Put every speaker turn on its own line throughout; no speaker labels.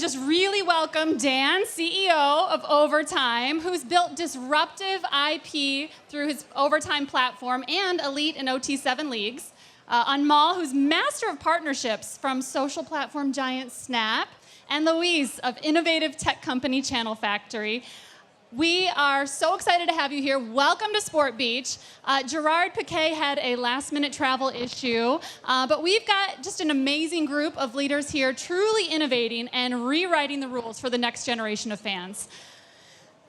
just really welcome Dan, CEO of Overtime, who's built disruptive IP through his Overtime platform and Elite and OT7 leagues. Anmol, who's master of partnerships from social platform giant Snap, and Luiz of innovative tech company Channel Factory. We are so excited to have you here. Welcome to Sport Beach. Gerard Piquet had a last-minute travel issue, but we've got just an amazing group of leaders here truly innovating and rewriting the rules for the next generation of fans.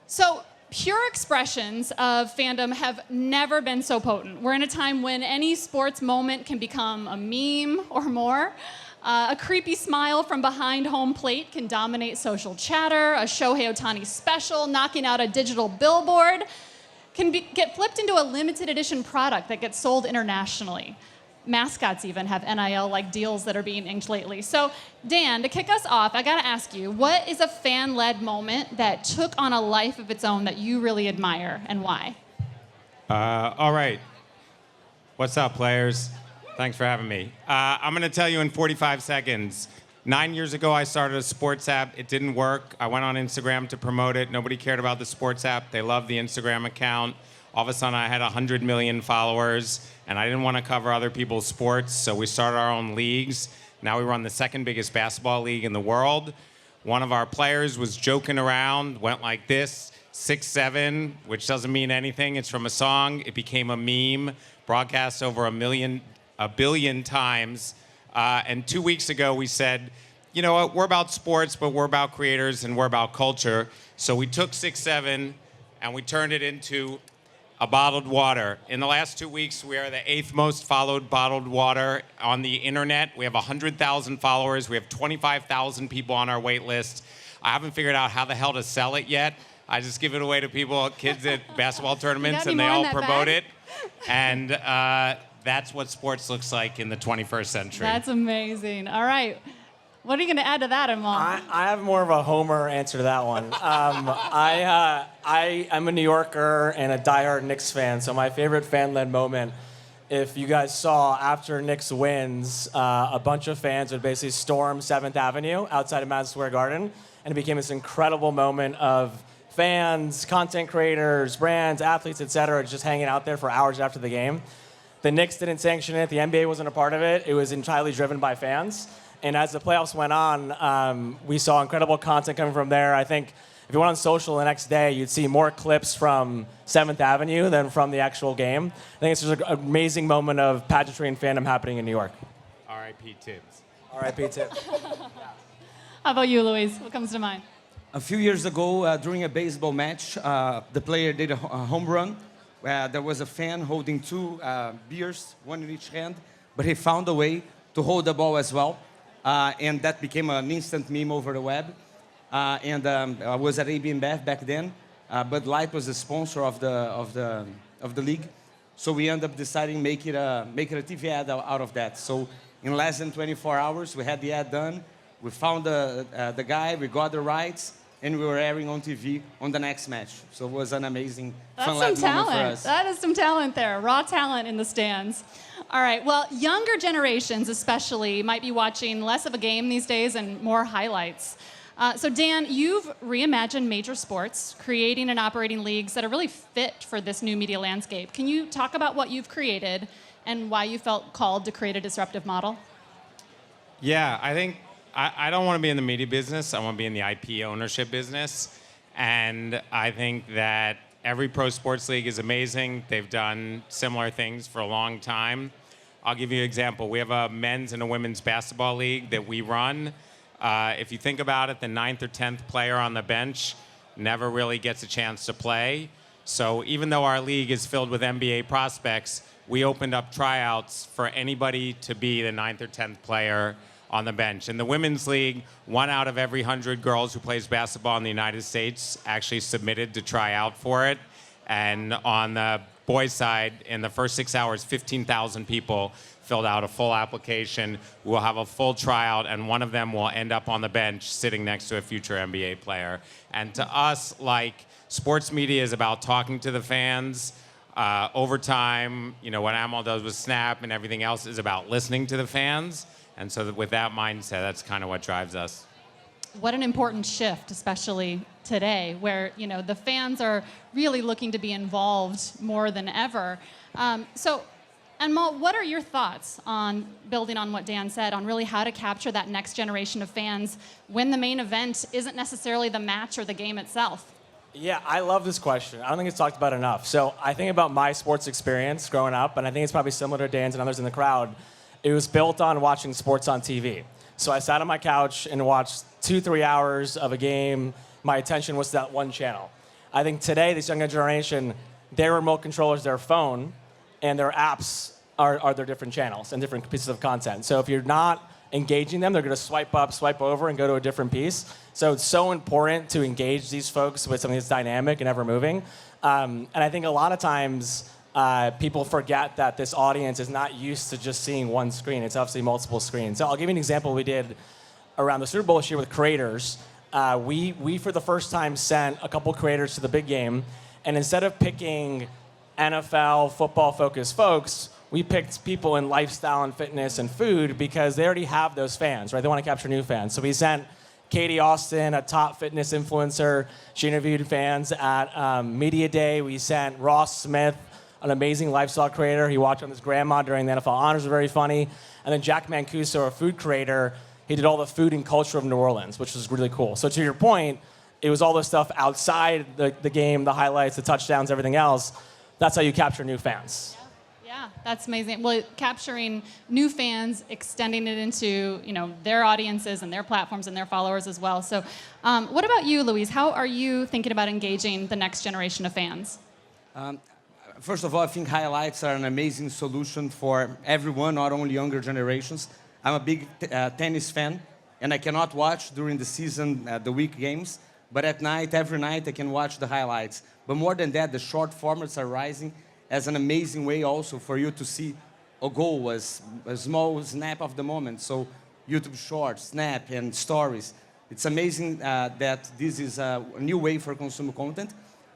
So, pure expressions of fandom have never been so potent. We're in a time when any sports moment can become a meme or more. A creepy smile from behind home plate can dominate social chatter. A Shohei Ohtani special knocking out a digital billboard can get flipped into a limited edition product that gets sold internationally. Mascots even have NIL-like deals that are being inked lately. So, Dan, to kick us off, I gotta ask you, what is a fan-led moment that took on a life of its own that you really admire, and why?
All right. What's up, players? Thanks for having me. I'm going to tell you in 45 seconds. 9 years ago, I started a sports app. It didn't work. I went on Instagram to promote it. Nobody cared about the sports app. They loved the Instagram account. All of a sudden, I had 100 million followers, and I didn't want to cover other people's sports, so we started our own leagues. Now we run the second biggest basketball league in the world. One of our players was joking around, went like this, 6'7", which doesn't mean anything. It's from a song. It became a meme, broadcast over a billion times. And 2 weeks ago, we said, you know what, we're about sports, but we're about creators and we're about culture. So we took 6'7" and we turned it into a bottled water. In the last 2 weeks, we are the 8th most followed bottled water on the internet. We have 100,000 followers. We have 25,000 people on our wait list. I haven't figured out how the hell to sell it yet. I just give it away to people, kids at basketball tournaments, and they all promote it. And that's what sports looks like in the 21st century.
That's amazing. All right. What are you going to add to that, Anmol?
I have more of a homer answer to that one. I'm a New Yorker and a diehard Knicks fan, so my favorite fan-led moment, if you guys saw, after Knicks wins, a bunch of fans would basically storm 7th Avenue outside of Madison Square Garden, and it became this incredible moment of fans, content creators, brands, athletes, etc., just hanging out there for hours after the game. The Knicks didn't sanction it. The NBA wasn't a part of it. It was entirely driven by fans. And as the playoffs went on, we saw incredible content coming from there. I think if you went on social the next day, you'd see more clips from 7th Avenue than from the actual game. I think it's just an amazing moment of pageantry and fandom happening in New York.
R.I.P. Tibbs.
R.I.P. Tibbs.
How about you, Luiz? What comes to mind?
A few years ago, during a baseball match, the player did a home run. There was a fan holding two beers, one in each hand, but he found a way to hold the ball as well, and that became an instant meme over the web. I was at AB InBev back then. Bud Light was the sponsor of the league, so we ended up deciding make it a TV ad out of that. So in less than 24 hours, we had the ad done. We found the guy, we got the rights, and we were airing on TV on the next match. So it was an amazing, fun-led moment for us.
That is some talent there, raw talent in the stands. All right, well, younger generations especially might be watching less of a game these days and more highlights. So Dan, you've reimagined major sports, creating and operating leagues that are really fit for this new media landscape. Can you talk about what you've created and why you felt called to create a disruptive model?
Yeah, I think I don't want to be in the media business. I want to be in the IP ownership business. And I think that every pro sports league is amazing. They've done similar things for a long time. I'll give you an example. We have a men's and a women's basketball league that we run. If you think about it, the 9th or 10th player on the bench never really gets a chance to play. So even though our league is filled with NBA prospects, we opened up tryouts for anybody to be the 9th or 10th player on the bench. In the women's league, 1 out of every 100 girls who plays basketball in the United States actually submitted to try out for it. And on the boys' side, in the first 6 hours, 15,000 people filled out a full application. We'll have a full tryout, and one of them will end up on the bench sitting next to a future NBA player. And to us, like, sports media is about talking to the fans. Overtime, you know, what Anmol does with Snap and everything else is about listening to the fans. And so with that mindset, that's kind of what drives us.
what an important shift, especially today, where the fans are really looking to be involved more than ever. So, Anmol, what are your thoughts on building on what Dan said on really how to capture that next generation of fans when the main event isn't necessarily the match or the game itself?
Yeah, I love this question. I don't think it's talked about enough. So I think about my sports experience growing up, and I think it's probably similar to Dan's and others in the crowd. It was built on watching sports on TV. So I sat on my couch and watched 2-3 hours of a game. My attention was to that one channel. I think today, this younger generation, their remote control is their phone, and their apps are their different channels and different pieces of content. So if you're not engaging them, they're going to swipe up, swipe over, and go to a different piece. So it's so important to engage these folks with something that's dynamic and ever moving. And I think a lot of times people forget that this audience is not used to just seeing one screen. It's obviously multiple screens. So I'll give you an example we did around the Super Bowl this year with creators. We for the first time sent a couple creators to the big game, and instead of picking NFL, football-focused folks, we picked people in lifestyle and fitness and food because they already have those fans, right? They want to capture new fans. So we sent Katie Austin, a top fitness influencer. She interviewed fans at Media Day. We sent Ross Smith, an amazing lifestyle creator. He walked on his grandma during the NFL Honors, very funny. And then Jack Mancuso, a food creator, he did all the food and culture of New Orleans, which was really cool. So to your point, it was all the stuff outside the game, the highlights, the touchdowns, everything else. That's how you capture new fans.
Yeah, that's amazing. Well, capturing new fans, extending it into their audiences and their platforms and their followers as well. So, what about you, Luiz? How are you thinking about engaging the next generation of fans?
First of all, I think highlights are an amazing solution for everyone, not only younger generations. I'm a big tennis fan, and I cannot watch during the season the week games, but at night, every night, I can watch the highlights. But more than that, the short formats are rising as an amazing way also for you to see a goal, as a small snap of the moment. So YouTube Shorts, Snap, and Stories. It's amazing that this is a new way for consumer content,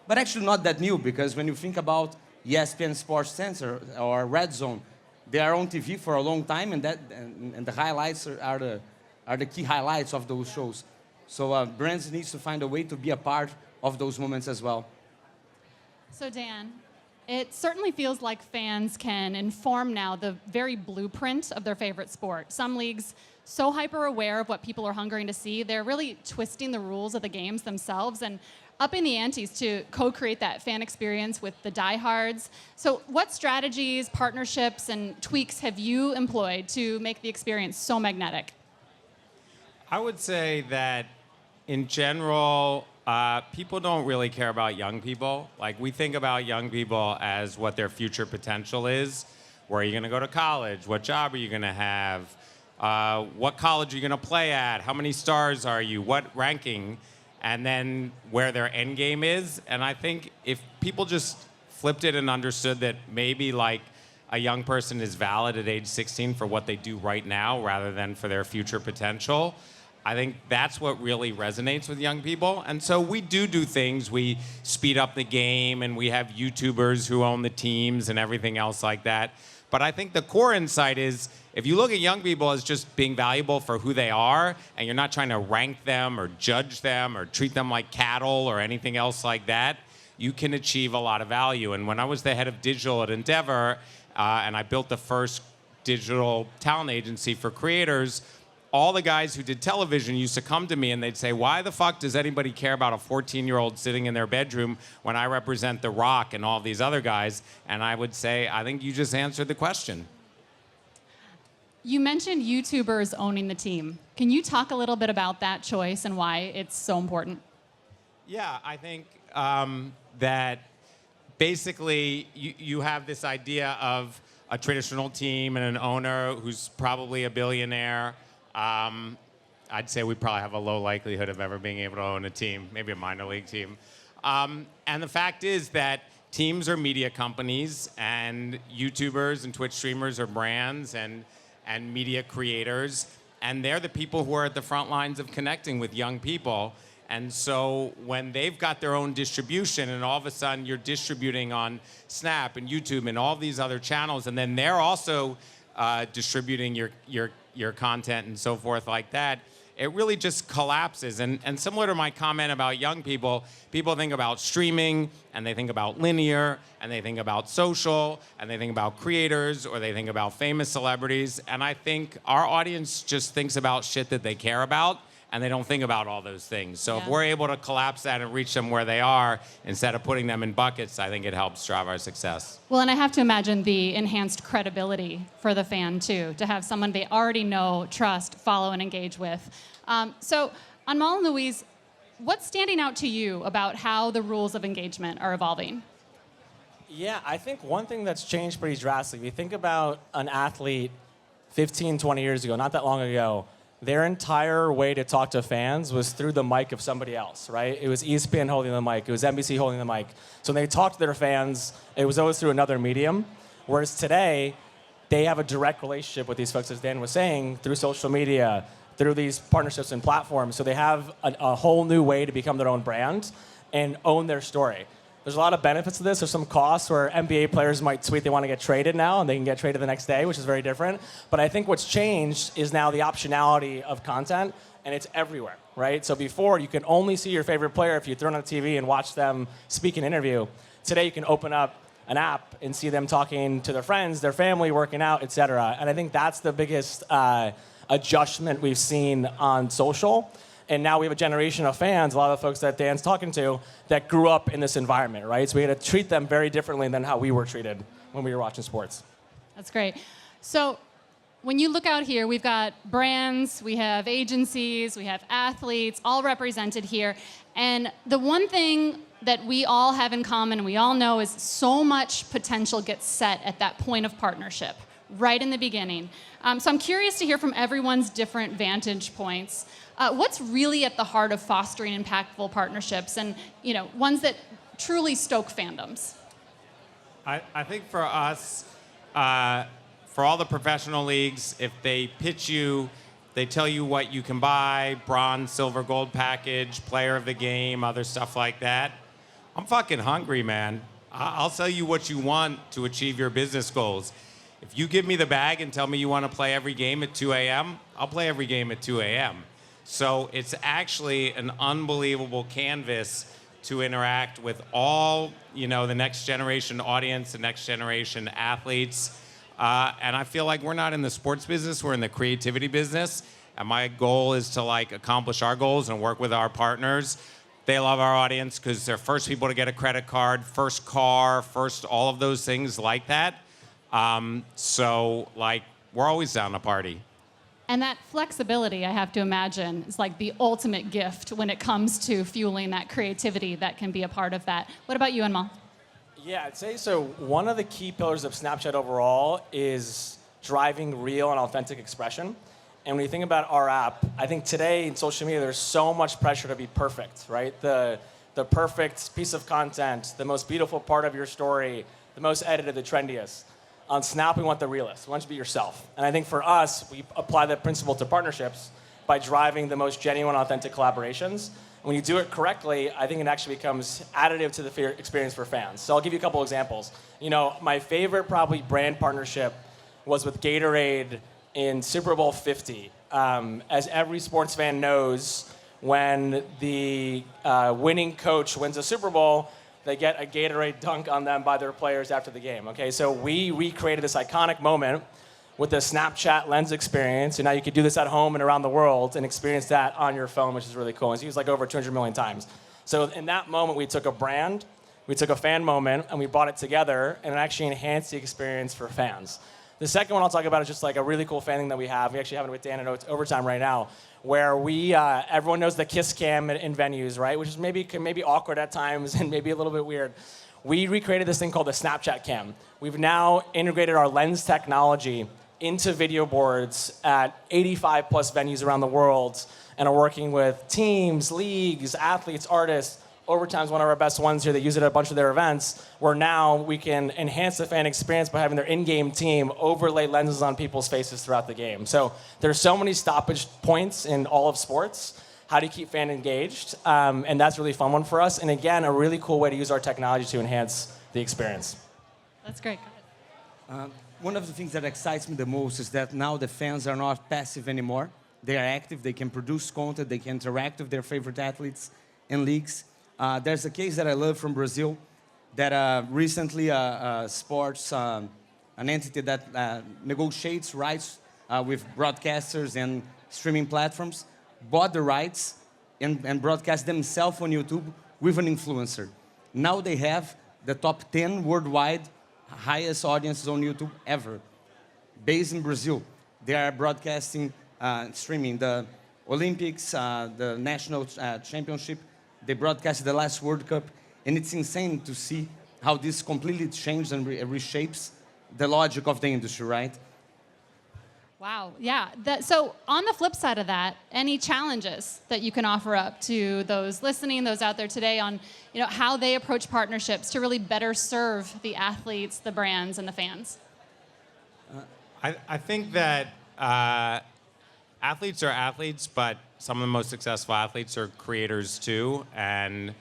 but actually not that new, because when you think about ESPN Sports Center or Red Zone, they are on TV for a long time, and the highlights are the key highlights of those shows. So brands need to find a way to be a part of those moments as well.
So Dan, it certainly feels like fans can inform now the very blueprint of their favorite sport. Some leagues so hyper-aware of what people are hungering to see, they're really twisting the rules of the games themselves and upping the antes to co-create that fan experience with the diehards. So what strategies, partnerships, and tweaks have you employed to make the experience so magnetic?
I would say that in general, people don't really care about young people. Like, we think about young people as what their future potential is. Where are you going to go to college? What job are you going to have? What college are you going to play at? How many stars are you? What ranking? And then where their end game is. And I think if people just flipped it and understood that maybe like a young person is valid at age 16 for what they do right now rather than for their future potential, I think that's what really resonates with young people. And so we do things. We speed up the game, and we have YouTubers who own the teams and everything else like that. But I think the core insight is, if you look at young people as just being valuable for who they are, and you're not trying to rank them or judge them or treat them like cattle or anything else like that, you can achieve a lot of value. And when I was the head of digital at Endeavor, and I built the first digital talent agency for creators, all the guys who did television used to come to me and they'd say, why the fuck does anybody care about a 14-year-old sitting in their bedroom when I represent The Rock and all these other guys? And I would say, I think you just answered the question.
You mentioned YouTubers owning the team. Can you talk a little bit about that choice and why it's so important?
Yeah, I think that basically you have this idea of a traditional team and an owner who's probably a billionaire. I'd say we probably have a low likelihood of ever being able to own a team, maybe a minor league team. And the fact is that teams are media companies, and YouTubers and Twitch streamers are brands and media creators, and they're the people who are at the front lines of connecting with young people. And so when they've got their own distribution, and all of a sudden you're distributing on Snap and YouTube and all these other channels, and then they're also distributing your content and so forth like that, it really just collapses. And similar to my comment about young people, people think about streaming, and they think about linear, and they think about social, and they think about creators, or they think about famous celebrities. And I think our audience just thinks about shit that they care about, and they don't think about all those things. So if we're able to collapse that and reach them where they are, instead of putting them in buckets, I think it helps drive our success.
Well, and I have to imagine the enhanced credibility for the fan, too, to have someone they already know, trust, follow, and engage with. So, Anmol and Luiz, what's standing out to you about how the rules of engagement are evolving?
Yeah, I think one thing that's changed pretty drastically, if you think about an athlete 15, 20 years ago, not that long ago, their entire way to talk to fans was through the mic of somebody else, right? It was ESPN holding the mic. It was NBC holding the mic. So when they talked to their fans, it was always through another medium. Whereas today, they have a direct relationship with these folks, as Dan was saying, through social media, through these partnerships and platforms. So they have a whole new way to become their own brand and own their story. There's a lot of benefits to this. There's some costs where NBA players might tweet they want to get traded now, and they can get traded the next day, which is very different. But I think what's changed is now the optionality of content, and it's everywhere, right? So before, you could only see your favorite player if you turn on the TV and watch them speak an interview. Today, you can open up an app and see them talking to their friends, their family, working out, et cetera. And I think that's the biggest adjustment we've seen on social. And now we have a generation of fans, a lot of the folks that Dan's talking to, that grew up in this environment, right? So we had to treat them very differently than how we were treated when we were watching sports.
That's great. So when you look out here, we've got brands, we have agencies, we have athletes, all represented here. And the one thing that we all have in common and we all know is so much potential gets set at that point of partnership, right in the beginning. So I'm curious to hear from everyone's different vantage points. What's really at the heart of fostering impactful partnerships and, you know, ones that truly stoke fandoms?
I think for us, for all the professional leagues, if they pitch you, they tell you what you can buy, bronze, silver, gold package, player of the game, other stuff like that. I'm fucking hungry, man. I'll sell you what you want to achieve your business goals. If you give me the bag and tell me you want to play every game at 2 a.m., I'll play every game at 2 a.m. So it's actually an unbelievable canvas to interact with all, you know, the next generation audience, the next generation athletes. And I feel like we're not in the sports business, we're in the creativity business. And my goal is to like accomplish our goals and work with our partners. They love our audience because they're first people to get a credit card, first car, first all of those things like that. So like we're always down to party.
And that flexibility, I have to imagine, is like the ultimate gift when it comes to fueling that creativity that can be a part of that. What about you, Anmol?
Yeah, I'd say so. One of the key pillars of Snapchat overall is driving real and authentic expression. And when you think about our app, I think today in social media, there's so much pressure to be perfect, right? The perfect piece of content, the most beautiful part of your story, the most edited, the trendiest. On Snap, we want the realist. We want you to be yourself. And I think for us, we apply that principle to partnerships by driving the most genuine, authentic collaborations. When you do it correctly, I think it actually becomes additive to the experience for fans. So I'll give you a couple examples. You know, my favorite probably brand partnership was with Gatorade in Super Bowl 50. As every sports fan knows, when the winning coach wins a Super Bowl, they get a Gatorade dunk on them by their players after the game. Okay, so we recreated this iconic moment with the Snapchat lens experience, and now you could do this at home and around the world and experience that on your phone, which is really cool. It's used like over 200 million times. So in that moment, we took a brand, we took a fan moment, and we brought it together, and it actually enhanced the experience for fans. The second one I'll talk about is just like a really cool fan thing that we have. We actually have it with Dan in Overtime right now, where we, everyone knows the kiss cam in venues, right? Which is maybe awkward at times and maybe a little bit weird. We recreated this thing called the Snapchat cam. We've now integrated our lens technology into video boards at 85 plus venues around the world and are working with teams, leagues, athletes, artists. Overtime is one of our best ones here. They use it at a bunch of their events, where now we can enhance the fan experience by having their in-game team overlay lenses on people's faces throughout the game. So there's so many stoppage points in all of sports. How do you keep fans engaged? And that's a really fun one for us. And again, a really cool way to use our technology to enhance the experience.
That's great.
One of the things that excites me the most is that now the fans are not passive anymore. they are active, they can produce content, they can interact with their favorite athletes and leagues. There's a case that I love from Brazil that recently sports, an entity that negotiates rights with broadcasters and streaming platforms, bought the rights and broadcast themselves on YouTube with an influencer. Now they have the top 10 worldwide highest audiences on YouTube ever. Based in Brazil, they are broadcasting, streaming the Olympics, the national championship. They broadcasted the last World Cup, and it's insane to see how this completely changed and reshapes the logic of the industry, right?
Wow, yeah. So on the flip side of that, any challenges that you can offer up to those listening, those out there today on how they approach partnerships to really better serve the athletes, the brands, and the fans?
I think that athletes are athletes, but some of the most successful athletes are creators too. And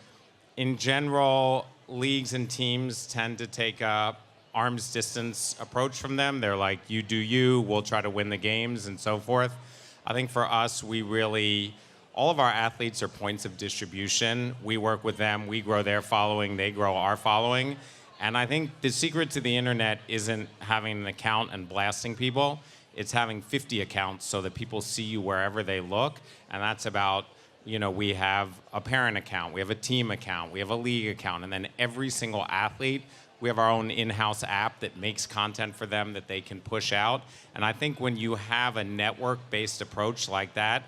in general, leagues and teams tend to take a arm's distance approach from them. They're like, you do you, we'll try to win the games and so forth. I think for us, all of our athletes are points of distribution. We work with them, we grow their following, they grow our following. And I think the secret to the internet isn't having an account and blasting people. It's having 50 accounts so that people see you wherever they look. And that's about, we have a parent account, we have a team account, we have a league account, and then every single athlete, we have our own in-house app that makes content for them that they can push out. And I think when you have a network-based approach like that,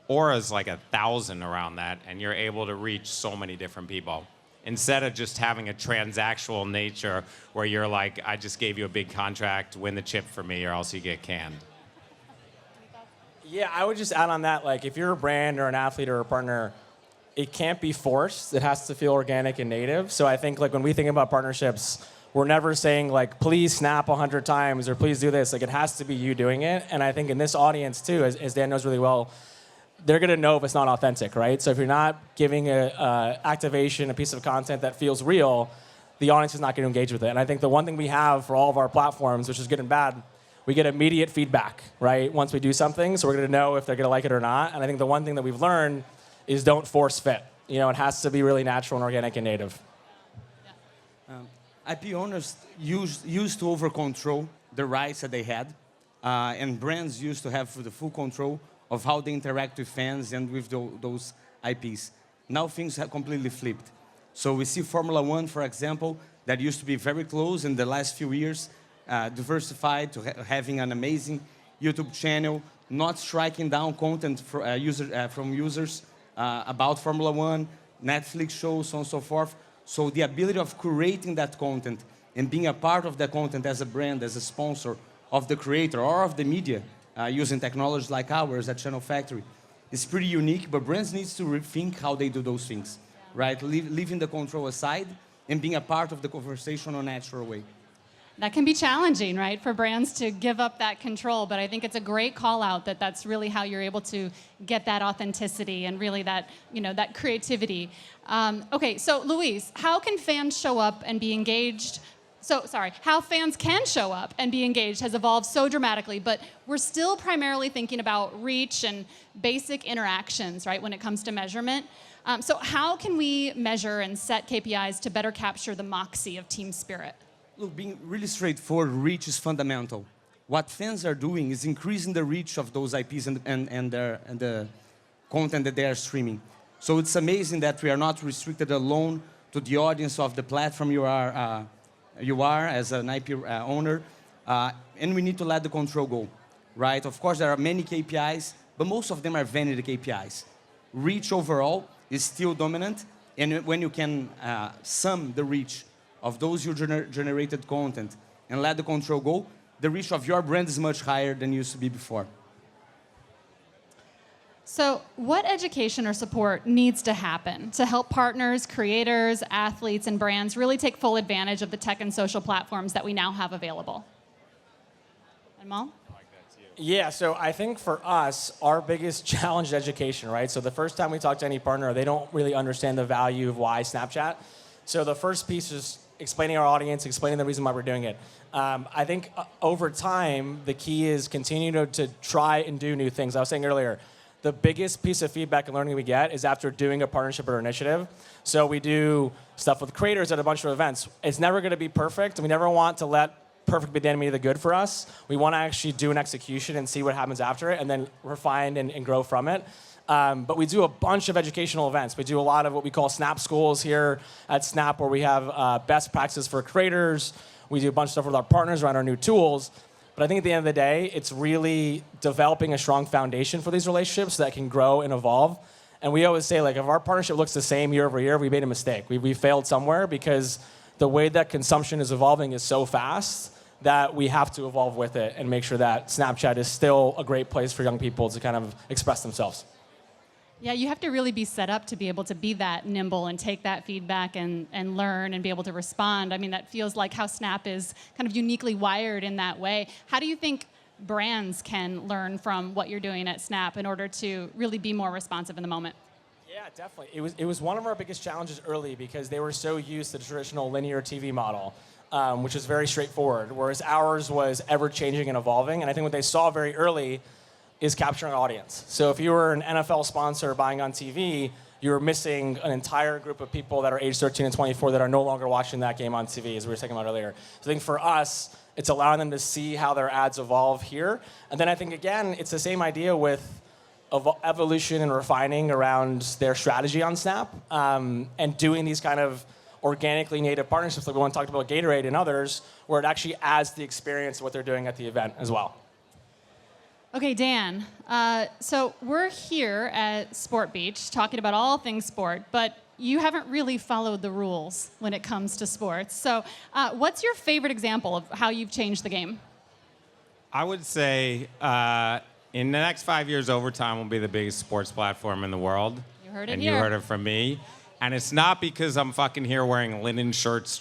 Aura's like 1,000 around that, and you're able to reach so many different people. Instead of just having a transactional nature where you're like, I just gave you a big contract, win the chip for me, or else you get canned.
Yeah, I would just add on that, like, if you're a brand or an athlete or a partner, it can't be forced. It has to feel organic and native. So I think, like, when we think about partnerships, we're never saying, like, please snap 100 times or please do this. Like, it has to be you doing it. And I think in this audience, too, as Dan knows really well, they're going to know if it's not authentic, right? So if you're not giving a activation, a piece of content that feels real, the audience is not going to engage with it. And I think the one thing we have for all of our platforms, which is good and bad, we get immediate feedback, right, once we do something. So we're going to know if they're going to like it or not. And I think the one thing that we've learned is don't force fit. It has to be really natural and organic and native.
IP owners used to over-control the rights that they had, and brands used to have the full control of how they interact with fans and with those IPs. Now things have completely flipped. So we see Formula One, for example, that used to be very close in the last few years, diversified to having an amazing YouTube channel, not striking down content from users about Formula One, Netflix shows, so on and so forth. So the ability of curating that content and being a part of that content as a brand, as a sponsor of the creator or of the media, using technology like ours at Channel Factory, is pretty unique, but brands need to rethink how they do those things, right? Leaving the control aside and being a part of the conversation in a natural way.
That can be challenging, right, for brands to give up that control, but I think it's a great call out that that's really how you're able to get that authenticity and really that, that creativity. Okay, so Luiz, how can fans show up and be engaged? How fans can show up and be engaged has evolved so dramatically, but we're still primarily thinking about reach and basic interactions, right, when it comes to measurement. So how can we measure and set KPIs to better capture the moxie of team spirit?
Look, being really straightforward, reach is fundamental. What fans are doing is increasing the reach of those IPs and the content that they are streaming. So it's amazing that we are not restricted alone to the audience of the platform you are as an IP owner, and we need to let the control go, right? Of course, there are many KPIs, but most of them are vanity KPIs. Reach overall is still dominant, and when you can sum the reach of those who generated content and let the control go, the reach of your brand is much higher than it used to be before.
So what education or support needs to happen to help partners, creators, athletes, and brands really take full advantage of the tech and social platforms that we now have available? Anmol?
Yeah, so I think for us, our biggest challenge is education, right? So the first time we talk to any partner, they don't really understand the value of why Snapchat. So the first piece explaining our audience, explaining the reason why we're doing it. I think over time, the key is continue to try and do new things. I was saying earlier, the biggest piece of feedback and learning we get is after doing a partnership or initiative. So we do stuff with creators at a bunch of events. It's never going to be perfect, and we never want to let perfect be the enemy of the good for us. We want to actually do an execution and see what happens after it, and then refine and grow from it. But we do a bunch of educational events. We do a lot of what we call Snap schools here at Snap, where we have best practices for creators. We do a bunch of stuff with our partners around our new tools. But I think at the end of the day, it's really developing a strong foundation for these relationships that can grow and evolve. And we always say, like, if our partnership looks the same year over year, we made a mistake. We failed somewhere, because the way that consumption is evolving is so fast that we have to evolve with it and make sure that Snapchat is still a great place for young people to kind of express themselves.
Yeah, you have to really be set up to be able to be that nimble and take that feedback and learn and be able to respond. I mean, that feels like how Snap is kind of uniquely wired in that way. How do you think brands can learn from what you're doing at Snap in order to really be more responsive in the moment?
Yeah, definitely. It was one of our biggest challenges early, because they were so used to the traditional linear TV model, which is very straightforward, whereas ours was ever-changing and evolving. And I think what they saw very early is capturing audience. So if you were an NFL sponsor buying on TV, you were missing an entire group of people that are age 13 and 24 that are no longer watching that game on TV, as we were talking about earlier. So I think for us, it's allowing them to see how their ads evolve here. And then I think, again, it's the same idea with evolution and refining around their strategy on Snap, and doing these kind of organically native partnerships like we want to talk about Gatorade and others, where it actually adds the experience of what they're doing at the event as well.
Okay, Dan, so we're here at Sport Beach talking about all things sport, but you haven't really followed the rules when it comes to sports. So what's your favorite example of how you've changed the game?
I would say in the next 5 years, Overtime will be the biggest sports platform in the world.
You heard it
and
here.
You heard it from me. And it's not because I'm fucking here wearing linen shorts,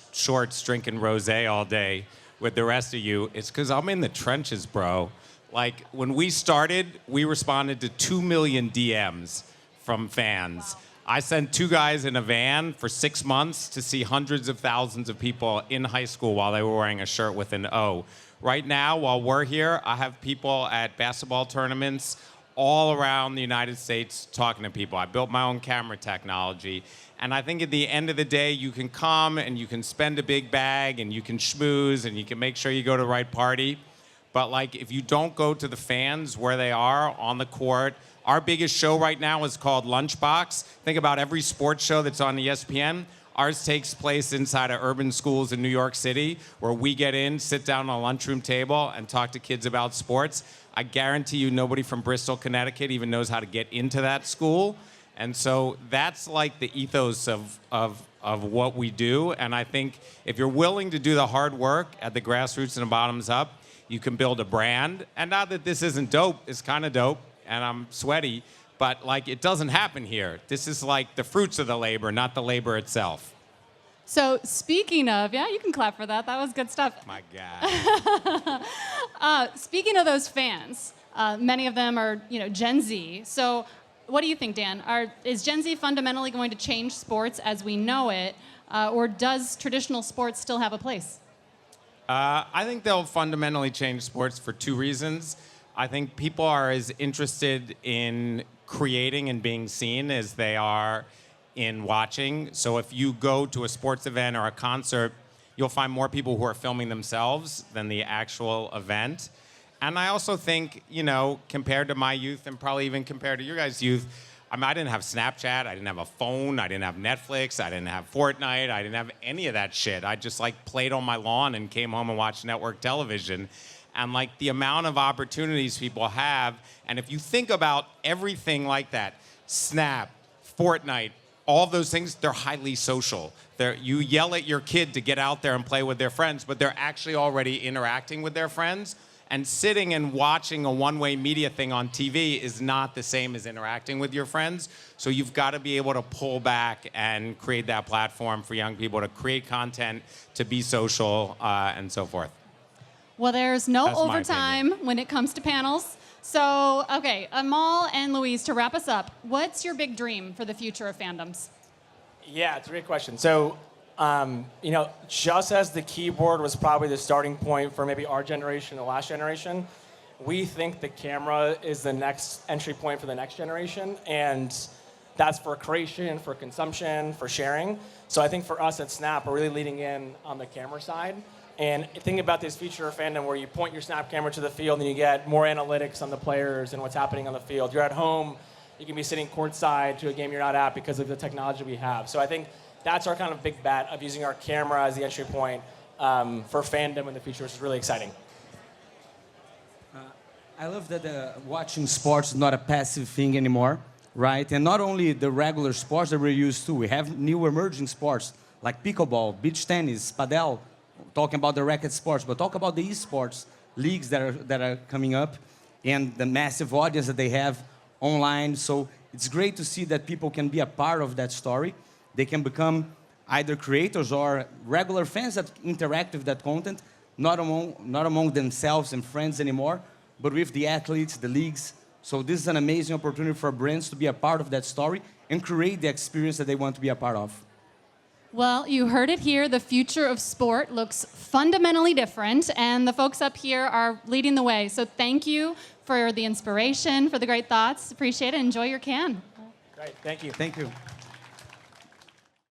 drinking rosé all day with the rest of you. It's because I'm in the trenches, bro. Like, when we started, we responded to 2 million DMs from fans. Wow. I sent 2 guys in a van for 6 months to see hundreds of thousands of people in high school while they were wearing a shirt with an O. Right now, while we're here, I have people at basketball tournaments all around the United States talking to people. I built my own camera technology. And I think at the end of the day, you can come and you can spend a big bag and you can schmooze and you can make sure you go to the right party. But like, if you don't go to the fans where they are on the court, our biggest show right now is called Lunchbox. Think about every sports show that's on ESPN. Ours takes place inside of urban schools in New York City, where we get in, sit down on a lunchroom table, and talk to kids about sports. I guarantee you nobody from Bristol, Connecticut even knows how to get into that school. And so that's like the ethos of what we do. And I think if you're willing to do the hard work at the grassroots and the bottoms up, you can build a brand. And not that this isn't dope, it's kind of dope, and I'm sweaty, but like, it doesn't happen here. This is like the fruits of the labor, not the labor itself.
So speaking of, yeah, you can clap for that. That was good stuff.
My God.
Speaking of those fans, many of them are, Gen Z. So what do you think, Dan? Is Gen Z fundamentally going to change sports as we know it, or does traditional sports still have a place?
I think they'll fundamentally change sports for 2 reasons. I think people are as interested in creating and being seen as they are in watching. So if you go to a sports event or a concert, you'll find more people who are filming themselves than the actual event. And I also think, compared to my youth and probably even compared to your guys' youth, I didn't have Snapchat, I didn't have a phone, I didn't have Netflix, I didn't have Fortnite, I didn't have any of that shit. I just played on my lawn and came home and watched network television. And the amount of opportunities people have, and if you think about everything like that, Snap, Fortnite, all those things, they're highly social. You yell at your kid to get out there and play with their friends, but they're actually already interacting with their friends. And sitting and watching a one-way media thing on TV is not the same as interacting with your friends. So you've got to be able to pull back and create that platform for young people to create content, to be social, and so forth.
Well, there's no
That's
overtime when it comes to panels. So, okay, Anmol and Luiz, to wrap us up, what's your big dream for the future of Fandoms?
Yeah, it's a great question. So Just as the keyboard was probably the starting point for maybe our generation, the last generation, we think the camera is the next entry point for the next generation, and that's for creation, for consumption, for sharing. So I think for us at Snap, we're really leading in on the camera side. And think about this feature of Fandom where you point your Snap camera to the field and you get more analytics on the players and what's happening on the field. You're at home, you can be sitting courtside to a game you're not at because of the technology we have. So I think that's our kind of big bet of using our camera as the entry point for Fandom in the future, which is really exciting.
I love that watching sports is not a passive thing anymore, right? And not only the regular sports that we're used to, we have new emerging sports like pickleball, beach tennis, padel, talking about the racket sports, but talk about the esports leagues that are coming up and the massive audience that they have online. So it's great to see that people can be a part of that story. They can become either creators or regular fans that interact with that content, not among themselves and friends anymore, but with the athletes, the leagues. So this is an amazing opportunity for brands to be a part of that story and create the experience that they want to be a part of.
Well, you heard it here. The future of sport looks fundamentally different, and the folks up here are leading the way. So thank you for the inspiration, for the great thoughts. Appreciate it. Enjoy your can.
Great. Thank you.
Thank you.